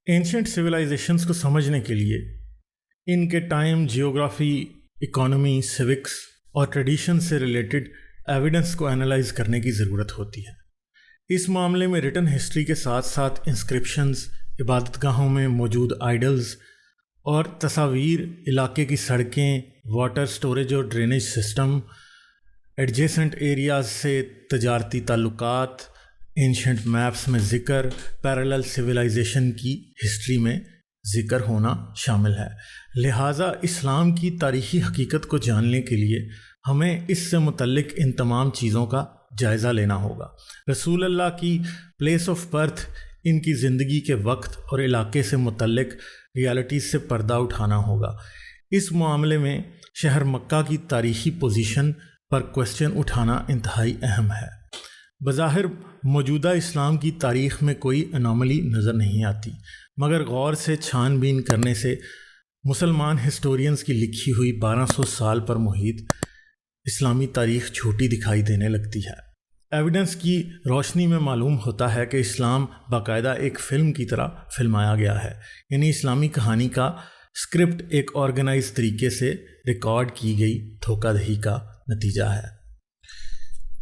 Ancient civilisations کو سمجھنے کے لیے ان کے ٹائم، جیوگرافی، اکانومی، سیوکس اور ٹریڈیشن سے ریلیٹڈ ایویڈنس کو انالائز کرنے کی ضرورت ہوتی ہے۔ اس معاملے میں ریٹن ہسٹری کے ساتھ ساتھ انسکرپشنز، عبادت گاہوں میں موجود آئیڈلز اور تصاویر، علاقے کی سڑکیں، واٹر سٹوریج اور ڈرینیج سسٹم، ایڈجیسنٹ ایریاز سے تجارتی تعلقات، اینشنٹ میپس میں ذکر، پیرالل سویلائزیشن کی ہسٹری میں ذکر ہونا شامل ہے۔ لہٰذا اسلام کی تاریخی حقیقت کو جاننے کے لیے ہمیں اس سے متعلق ان تمام چیزوں کا جائزہ لینا ہوگا۔ رسول اللہ کی پلیس آف برتھ، ان کی زندگی کے وقت اور علاقے سے متعلق ریالٹیز سے پردہ اٹھانا ہوگا۔ اس معاملے میں شہر مکہ کی تاریخی پوزیشن پر کوشچن اٹھانا انتہائی اہم ہے۔ بظاہر موجودہ اسلام کی تاریخ میں کوئی انوملی نظر نہیں آتی، مگر غور سے چھان بین کرنے سے مسلمان ہسٹورینز کی لکھی ہوئی 1200 سال پر محیط اسلامی تاریخ جھوٹی دکھائی دینے لگتی ہے۔ ایویڈنس کی روشنی میں معلوم ہوتا ہے کہ اسلام باقاعدہ ایک فلم کی طرح فلمایا گیا ہے، یعنی اسلامی کہانی کا اسکرپٹ ایک آرگنائز طریقے سے ریکارڈ کی گئی دھوکہ دہی کا نتیجہ ہے۔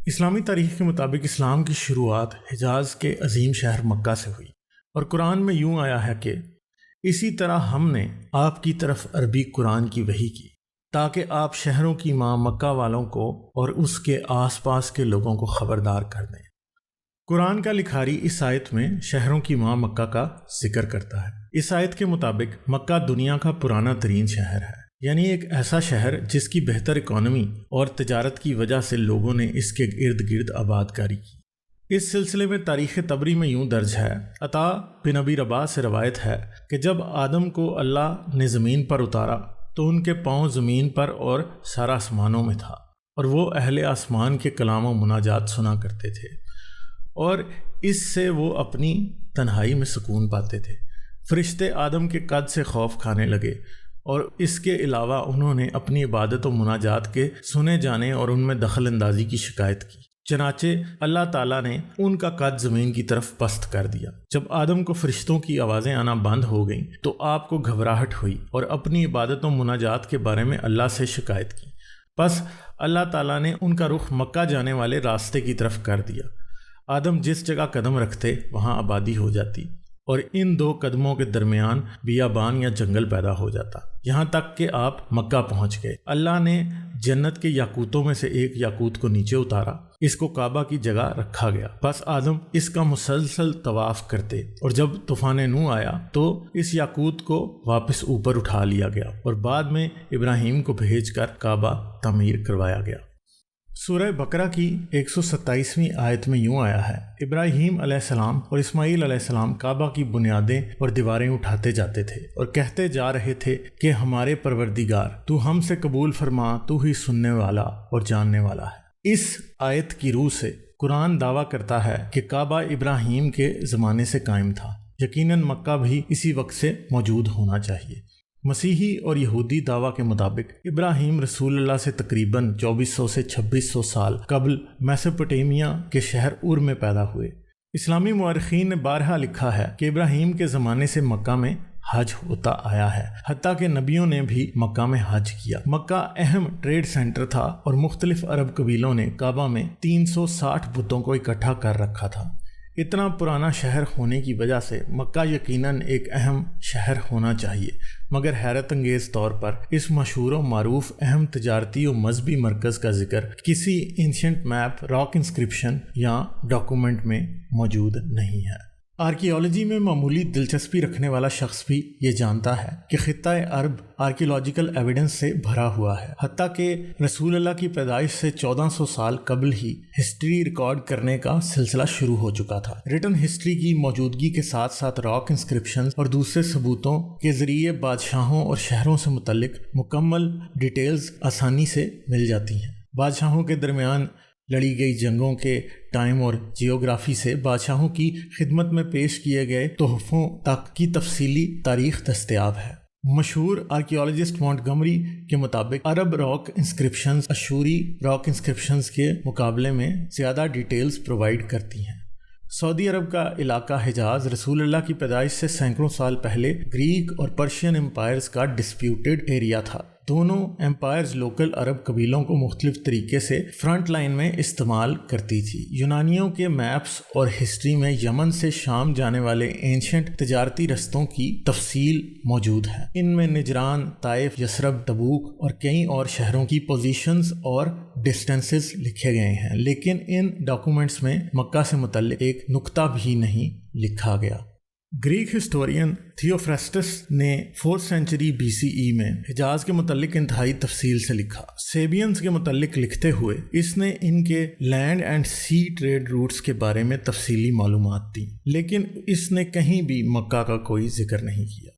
اسلامی تاریخ کے مطابق اسلام کی شروعات حجاز کے عظیم شہر مکہ سے ہوئی، اور قرآن میں یوں آیا ہے کہ اسی طرح ہم نے آپ کی طرف عربی قرآن کی وحی کی تاکہ آپ شہروں کی ماں مکہ والوں کو اور اس کے آس پاس کے لوگوں کو خبردار کر دیں۔ قرآن کا لکھاری اس آیت میں شہروں کی ماں مکہ کا ذکر کرتا ہے۔ اس آیت کے مطابق مکہ دنیا کا پرانا ترین شہر ہے، یعنی ایک ایسا شہر جس کی بہتر اکانومی اور تجارت کی وجہ سے لوگوں نے اس کے ارد گرد آباد کاری کی۔ اس سلسلے میں تاریخ طبری میں یوں درج ہے، عطا بن ابی رباح سے روایت ہے کہ جب آدم کو اللہ نے زمین پر اتارا تو ان کے پاؤں زمین پر اور سارا آسمانوں میں تھا، اور وہ اہل آسمان کے کلام و مناجات سنا کرتے تھے، اور اس سے وہ اپنی تنہائی میں سکون پاتے تھے۔ فرشتے آدم کے قد سے خوف کھانے لگے، اور اس کے علاوہ انہوں نے اپنی عبادت و مناجات کے سنے جانے اور ان میں دخل اندازی کی شکایت کی، چنانچہ اللہ تعالیٰ نے ان کا قد زمین کی طرف پست کر دیا۔ جب آدم کو فرشتوں کی آوازیں آنا بند ہو گئیں تو آپ کو گھبراہٹ ہوئی اور اپنی عبادت و مناجات کے بارے میں اللہ سے شکایت کی۔ پس اللہ تعالیٰ نے ان کا رخ مکہ جانے والے راستے کی طرف کر دیا۔ آدم جس جگہ قدم رکھتے وہاں آبادی ہو جاتی، اور ان دو قدموں کے درمیان بیابان یا جنگل پیدا ہو جاتا، یہاں تک کہ آپ مکہ پہنچ گئے۔ اللہ نے جنت کے یاقوتوں میں سے ایک یاقوت کو نیچے اتارا، اس کو کعبہ کی جگہ رکھا گیا۔ بس آدم اس کا مسلسل طواف کرتے، اور جب طوفان نوح آیا تو اس یاقوت کو واپس اوپر اٹھا لیا گیا، اور بعد میں ابراہیم کو بھیج کر کعبہ تعمیر کروایا گیا۔ سورہ بقرہ کی 127ویں آیت میں یوں آیا ہے، ابراہیم علیہ السلام اور اسماعیل علیہ السلام کعبہ کی بنیادیں اور دیواریں اٹھاتے جاتے تھے اور کہتے جا رہے تھے کہ ہمارے پروردگار، تو ہم سے قبول فرما، تو ہی سننے والا اور جاننے والا ہے۔ اس آیت کی روح سے قرآن دعویٰ کرتا ہے کہ کعبہ ابراہیم کے زمانے سے قائم تھا، یقیناً مکہ بھی اسی وقت سے موجود ہونا چاہیے۔ مسیحی اور یہودی دعویٰ کے مطابق ابراہیم رسول اللہ سے تقریباً 2400 سے 2600 سال قبل میسوپوٹیمیا کے شہر اور میں پیدا ہوئے۔ اسلامی مورخین نے بارہا لکھا ہے کہ ابراہیم کے زمانے سے مکہ میں حج ہوتا آیا ہے، حتیٰ کہ نبیوں نے بھی مکہ میں حج کیا۔ مکہ اہم ٹریڈ سینٹر تھا، اور مختلف عرب قبیلوں نے کعبہ میں 360 بتوں کو اکٹھا کر رکھا تھا۔ اتنا پرانا شہر ہونے کی وجہ سے مکہ یقیناً ایک اہم شہر ہونا چاہیے، مگر حیرت انگیز طور پر اس مشہور و معروف اہم تجارتی و مذہبی مرکز کا ذکر کسی اینشنٹ میپ، راک انسکرپشن یا ڈاکومنٹ میں موجود نہیں ہے۔ آرکیالوجی میں معمولی دلچسپی رکھنے والا شخص بھی یہ جانتا ہے کہ خطہ عرب آرکیولوجیکل ایویڈنس سے بھرا ہوا ہے، حتیٰ کہ رسول اللہ کی پیدائش سے 1400 سال قبل ہی ہسٹری ریکارڈ کرنے کا سلسلہ شروع ہو چکا تھا۔ ریٹن ہسٹری کی موجودگی کے ساتھ ساتھ راک انسکرپشنز اور دوسرے ثبوتوں کے ذریعے بادشاہوں اور شہروں سے متعلق مکمل ڈیٹیلز آسانی سے مل جاتی ہیں۔ بادشاہوں کے درمیان لڑی گئی جنگوں کے ٹائم اور جیوگرافی سے بادشاہوں کی خدمت میں پیش کیے گئے تحفوں تک کی تفصیلی تاریخ دستیاب ہے۔ مشہور آرکیالوجسٹ مونٹگمری کے مطابق عرب راک انسکرپشنز اشوری راک انسکرپشنز کے مقابلے میں زیادہ ڈیٹیلز پرووائڈ کرتی ہیں۔ سعودی عرب کا علاقہ حجاز رسول اللہ کی پیدائش سے سینکڑوں سال پہلے گریک اور پرشین امپائرز کا ڈسپیوٹڈ ایریا تھا۔ دونوں امپائرز لوکل عرب قبیلوں کو مختلف طریقے سے فرنٹ لائن میں استعمال کرتی تھی۔ یونانیوں کے میپس اور ہسٹری میں یمن سے شام جانے والے اینشنٹ تجارتی رستوں کی تفصیل موجود ہے۔ ان میں نجران، طائف، یثرب، تبوک اور کئی اور شہروں کی پوزیشنز اور ڈسٹینسز لکھے گئے ہیں، لیکن ان ڈاکومنٹس میں مکہ سے متعلق ایک نقطہ بھی نہیں لکھا گیا۔ گریک ہسٹورین تھیوفرسٹس نے 4th سینچری BCE میں حجاز کے متعلق انتہائی تفصیل سے لکھا۔ سیبینز کے متعلق لکھتے ہوئے اس نے ان کے land and sea trade routes کے بارے میں تفصیلی معلومات دیں، لیکن اس نے کہیں بھی مکہ کا کوئی ذکر نہیں کیا۔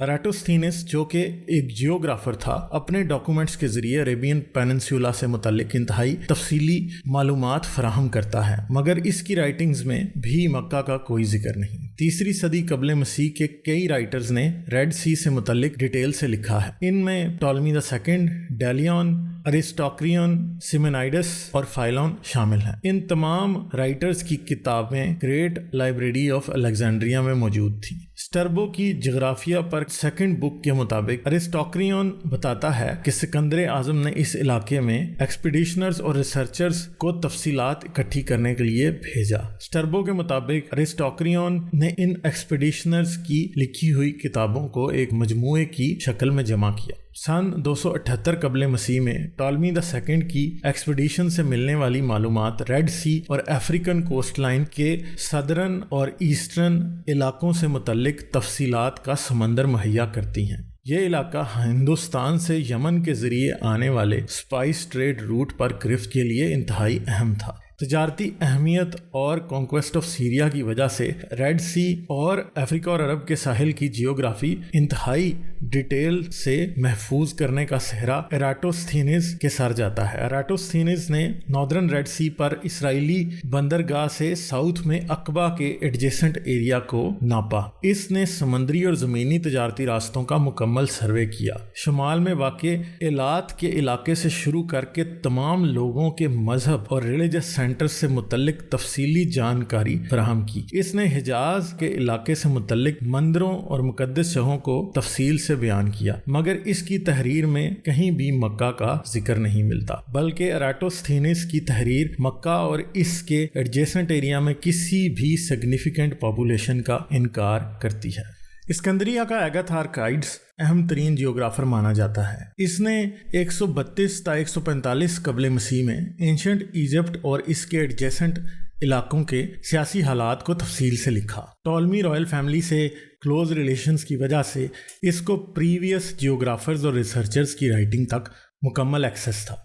اراتوستھینس، جو کہ ایک جیوگرافر تھا، اپنے ڈاکومنٹس کے ذریعے عربین پیننسولا سے متعلق انتہائی تفصیلی معلومات فراہم کرتا ہے، مگر اس کی رائٹنگز میں بھی مکہ کا کوئی ذکر نہیں۔ 3 صدی قبل مسیح کے کئی رائٹرز نے ریڈ سی سے متعلق ڈیٹیل سے لکھا ہے۔ ان میں ٹولمی II، ڈیلیون، ارسٹاکریون، سیمنائڈس اور فائلون شامل ہیں۔ ان تمام رائٹرز کی کتابیں گریٹ لائبریری آف الیگزینڈریا میں موجود تھیں۔ اسٹربو کی جغرافیہ پر 2nd بک کے مطابق ارسٹاکریون بتاتا ہے کہ سکندر اعظم نے اس علاقے میں ایکسپیڈیشنرز اور ریسرچرز کو تفصیلات اکٹھی کرنے کے لیے بھیجا۔ اسٹربو کے مطابق ارسٹاکریون نے ان ایکسپیڈیشنرز کی لکھی ہوئی کتابوں کو ایک مجموعے کی شکل میں جمع کیا۔ سن 278 قبل مسیح میں ٹولمی II کی ایکسپیڈیشن سے ملنے والی معلومات ریڈ سی اور افریقن کوسٹ لائن کے صدرن اور ایسٹرن علاقوں سے متعلق تفصیلات کا سمندر مہیا کرتی ہیں۔ یہ علاقہ ہندوستان سے یمن کے ذریعے آنے والے اسپائس ٹریڈ روٹ پر گرفت کے لیے انتہائی اہم تھا۔ تجارتی اہمیت اور کانکویسٹ آف سیریا کی وجہ سے ریڈ سی اور افریقہ اور عرب کے ساحل کی جیوگرافی انتہائی ڈیٹیل سے محفوظ کرنے کا سہرا اراتوستھینز کے سر جاتا ہے۔ اراتوستھینز نے ناردرن ریڈ سی پر اسرائیلی بندرگاہ سے ساؤتھ میں عقبہ کے ایڈجیسنٹ ایریا کو ناپا۔ اس نے سمندری اور زمینی تجارتی راستوں کا مکمل سروے کیا، شمال میں واقع ایلات کے علاقے سے شروع کر کے تمام لوگوں کے مذہب اور ریلیجس سینٹر سے متعلق تفصیلی جانکاری فراہم کی۔ اس نے حجاز کے علاقے سے متعلق مندروں اور مقدس جگہوں کو تفصیل سے بیان کیا، مگر اس کی تحریر میں کہیں بھی مکہ کا ذکر نہیں ملتا، بلکہ اراتوستھینز کی تحریر مکہ اور اس کے ایڈجیسنٹ ایریا میں کسی بھی سگنیفیکنٹ پاپولیشن کا انکار کرتی ہے۔ اسکندریہ کا ایگاتھارکائڈس اہم ترین جیوگرافر مانا جاتا ہے۔ اس نے 132 تا 145 قبل مسیح میں اینشنٹ ایجپٹ اور اس کے ایڈجیسنٹ علاقوں کے سیاسی حالات کو تفصیل سے لکھا۔ ٹولمی رائل فیملی سے کلوز ریلیشنز کی وجہ سے اس کو پریویس جیوگرافرز اور ریسرچرز کی رائٹنگ تک مکمل ایکسس تھا۔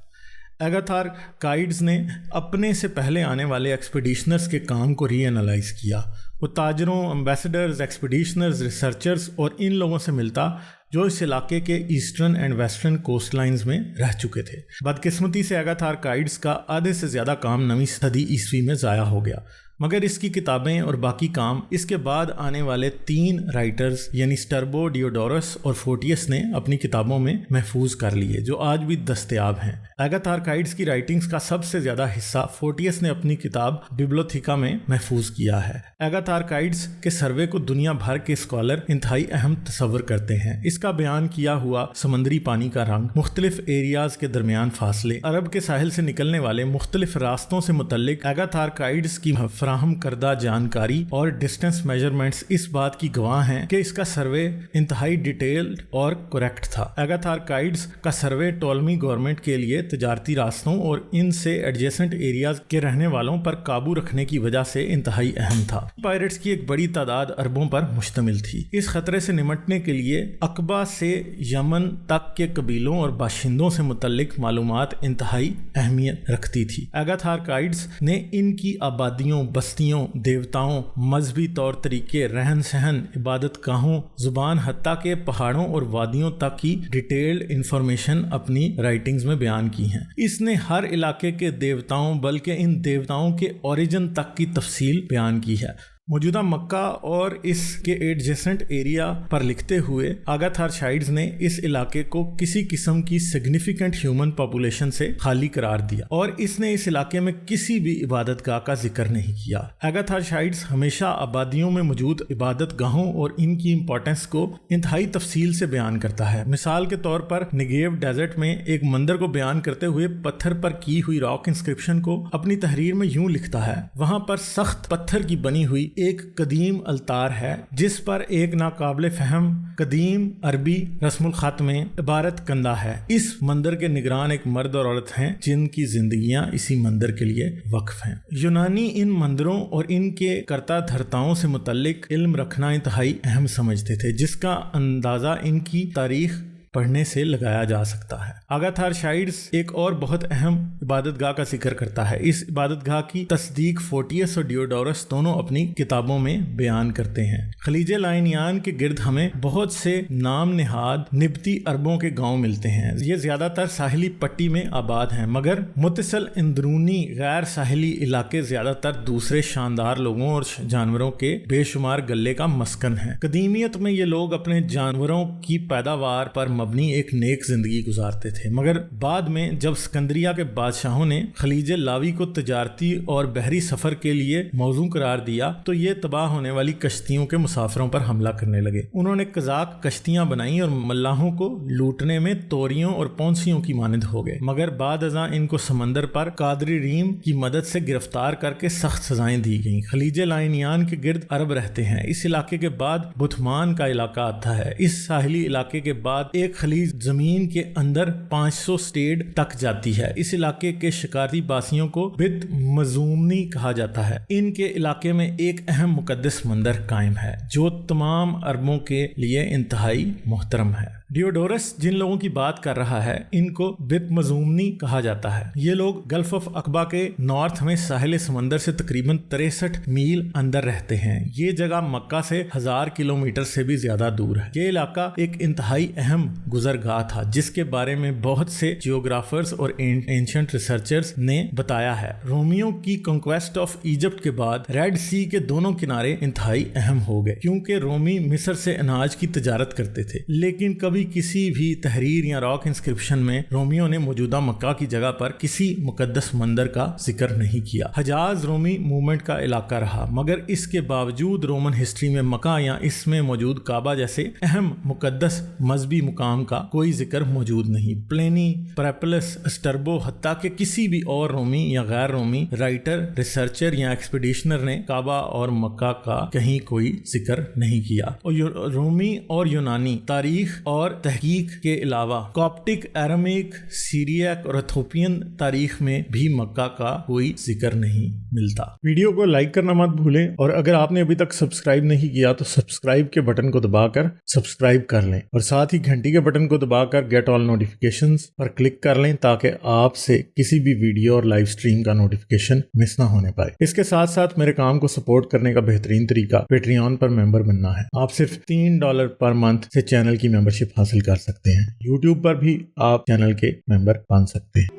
ایگاتھارکائڈز نے اپنے سے پہلے آنے والے ایکسپیڈیشنرز کے کام کو ری انالائز کیا۔ وہ تاجروں، امبیسڈرز، ایکسپیڈیشنرز، ریسرچرز اور ان لوگوں سے ملتا جو اس علاقے کے eastern and western coast lines میں رہ چکے تھے۔ بدقسمتی سے ایگاتھارکائڈز کا آدھے سے زیادہ کام 9ویں صدی عیسوی میں ضائع ہو گیا، مگر اس کی کتابیں اور باقی کام اس کے بعد آنے والے 3 رائٹرز یعنی اسٹربو، ڈیوڈورس اور فوٹیس نے اپنی کتابوں میں محفوظ کر لیے، جو آج بھی دستیاب ہیں۔ ایگاتھارکائڈز کی رائٹنگز کا سب سے زیادہ حصہ فوٹیس نے اپنی کتاب ببلیوتھیکا میں محفوظ کیا ہے۔ ایگاتھارکائڈز کے سروے کو دنیا بھر کے اسکالر انتہائی اہم تصور کرتے ہیں۔ اس کا بیان کیا ہوا سمندری پانی کا رنگ، مختلف ایریاز کے درمیان فاصلے، عرب کے ساحل سے نکلنے والے مختلف راستوں سے متعلق ایگاتھارکائڈز کی فراہم کردہ جانکاری اور ڈسٹینس میجرمنٹس اس بات کی گواہ ہیں کہ اس کا سروے انتہائی ڈیٹیلڈ اور کریکٹ تھا۔ ایگاتھارکائڈز کا سروے ٹولمی گورنمنٹ کے لیے تجارتی راستوں اور ان سے ایڈجیسنٹ ایریاز کے رہنے والوں پر قابو رکھنے کی وجہ سے انتہائی اہم تھا۔ پائریٹس کی ایک بڑی تعداد عربوں پر مشتمل تھی۔ اس خطرے سے نمٹنے کے لیے عقبہ سے یمن تک کے قبیلوں اور باشندوں سے متعلق معلومات انتہائی اہمیت رکھتی تھی۔ ایگاتھارکائڈز نے ان کی آبادیوں، بستیوں، دیوتاؤں، مذہبی طور طریقے، رہن سہن، عبادت گاہوں، زبان، حتیٰ کہ پہاڑوں اور وادیوں تک کی ڈیٹیلڈ انفارمیشن اپنی رائٹنگز میں بیان کی ہیں۔ اس نے ہر علاقے کے دیوتاؤں بلکہ ان دیوتاؤں کے اوریجن تک کی تفصیل بیان کی ہے۔ موجودہ مکہ اور اس کے ایڈجسنٹ ایریا پر لکھتے ہوئے آگاتھارشائڈز نے اس علاقے کو کسی قسم کی سگنیفیکنٹ ہیومن پاپولیشن سے خالی قرار دیا اور اس نے اس علاقے میں کسی بھی عبادت گاہ کا ذکر نہیں کیا۔ آگاتھارشائڈز ہمیشہ آبادیوں میں موجود عبادت گاہوں اور ان کی امپورٹنس کو انتہائی تفصیل سے بیان کرتا ہے۔ مثال کے طور پر نیگیو ڈیزرٹ میں ایک مندر کو بیان کرتے ہوئے پتھر پر کی ہوئی راک انسکرپشن کو اپنی تحریر میں یوں لکھتا ہے: وہاں پر سخت پتھر کی بنی ہوئی ایک قدیم التار ہے جس پر ایک ناقابل فہم قدیم عربی رسم الخط میں عبارت کندہ ہے۔ اس مندر کے نگران ایک مرد اور عورت ہیں جن کی زندگیاں اسی مندر کے لیے وقف ہیں۔ یونانی ان مندروں اور ان کے کرتا دھرتاؤں سے متعلق علم رکھنا انتہائی اہم سمجھتے تھے، جس کا اندازہ ان کی تاریخ پڑھنے سے لگایا جا سکتا ہے۔ آگاتھارشائڈز ایک اور بہت اہم عبادت گاہ کا ذکر کرتا ہے۔ اس عبادت گاہ کی تصدیق فوٹیس اور ڈیوڈورس دونوں اپنی کتابوں میں بیان کرتے ہیں۔ خلیج لائنیان کے گرد ہمیں بہت سے نام نہاد نبطی عربوں کے گاؤں ملتے ہیں۔ یہ زیادہ تر ساحلی پٹی میں آباد ہیں، مگر متصل اندرونی غیر ساحلی علاقے زیادہ تر دوسرے شاندار لوگوں اور جانوروں کے بے شمار گلے کا مسکن ہیں۔ قدیمیت میں یہ لوگ اپنے جانوروں کی پیداوار پر مبنی ایک نیک زندگی گزارتے تھے، مگر بعد میں جب اسکندریہ کے بادشاہوں نے خلیج لاوی کو تجارتی اور بحری سفر کے لیے موزوں قرار دیا تو یہ تباہ ہونے والی کشتیوں کے مسافروں پر حملہ کرنے لگے۔ انہوں نے قزاق کشتیاں بنائیں اور ملاحوں کو لوٹنے میں توریوں اور پونسیوں کی مانند ہو گئے، مگر بعد ازاں ان کو سمندر پر قادری ریم کی مدد سے گرفتار کر کے سخت سزائیں دی گئیں۔ خلیج لائنیان کے گرد عرب رہتے ہیں۔ اس علاقے کے بعد بتمان کا علاقہ آتا ہے۔ اس ساحلی علاقے کے بعد ایک خلیج زمین کے اندر 500 سٹیڈ تک جاتی ہے۔ اس علاقے کے شکاری باسیوں کو بت مزومنی کہا جاتا ہے۔ ان کے علاقے میں ایک اہم مقدس مندر قائم ہے جو تمام عربوں کے لیے انتہائی محترم ہے۔ ڈیوڈورس جن لوگوں کی بات کر رہا ہے ان کو بت مزومنی کہا جاتا ہے۔ یہ لوگ گلف آف عقبہ کے نارتھ میں ساحل سمندر سے تقریباً 63 میل اندر رہتے ہیں۔ یہ جگہ مکہ سے 1000 کلومیٹر سے بھی زیادہ دور ہے۔ یہ علاقہ ایک انتہائی اہم گزرگاہ تھا جس کے بارے میں بہت سے جیوگرافرز اور اینشنٹ ریسرچرز نے بتایا ہے۔ رومیوں کی کنکویسٹ آف ایجپٹ کے بعد ریڈ سی کے دونوں کنارے انتہائی اہم ہو گئے کیونکہ رومی مصر سے اناج کی تجارت کرتے تھے، لیکن کبھی کسی بھی تحریر یا راک انسکرپشن میں رومیوں نے موجودہ مکہ کی جگہ پر کسی مقدس مندر کا ذکر نہیں کیا۔ حجاز رومی موومنٹ کا علاقہ رہا، مگر اس کے باوجود رومن ہسٹری میں مکہ یا اس میں موجود کعبہ جیسے اہم مقدس مذہبی مقام کا کوئی ذکر موجود نہیں۔ پلینی، پریپلس، اسٹربو، حتیٰ کہ کسی بھی اور رومی یا غیر رومی رائٹر، ریسرچر یا ایکسپیڈیشنر نے کعبہ اور مکہ کا کہیں کوئی ذکر نہیں کیا۔ اور رومی اور یونانی تاریخ اور تحقیق کے علاوہ کاپٹک، ایرامیک، سیریاک اور ایتھوپین تاریخ میں بھی مکہ کا کوئی ذکر نہیں ملتا۔ ویڈیو کو لائک کرنا مت بھولیں، اور اگر آپ نے ابھی تک سبسکرائب نہیں کیا تو سبسکرائب کے بٹن کو دبا کر سبسکرائب کر لیں، اور ساتھ ہی گھنٹی کے بٹن کو دبا کر گیٹ آل نوٹیفیکیشنز پر کلک کر لیں تاکہ آپ سے کسی بھی ویڈیو اور لائیو سٹریم کا نوٹیفیکیشن مس نہ ہونے پائے۔ اس کے ساتھ ساتھ میرے کام کو سپورٹ کرنے کا بہترین طریقہ پیٹریون پر ممبر بننا ہے۔ آپ صرف $3 پر منتھ سے چینل کی ممبرشپ حاصل کر سکتے ہیں۔ یوٹیوب پر بھی آپ چینل کے ممبر بن سکتے ہیں۔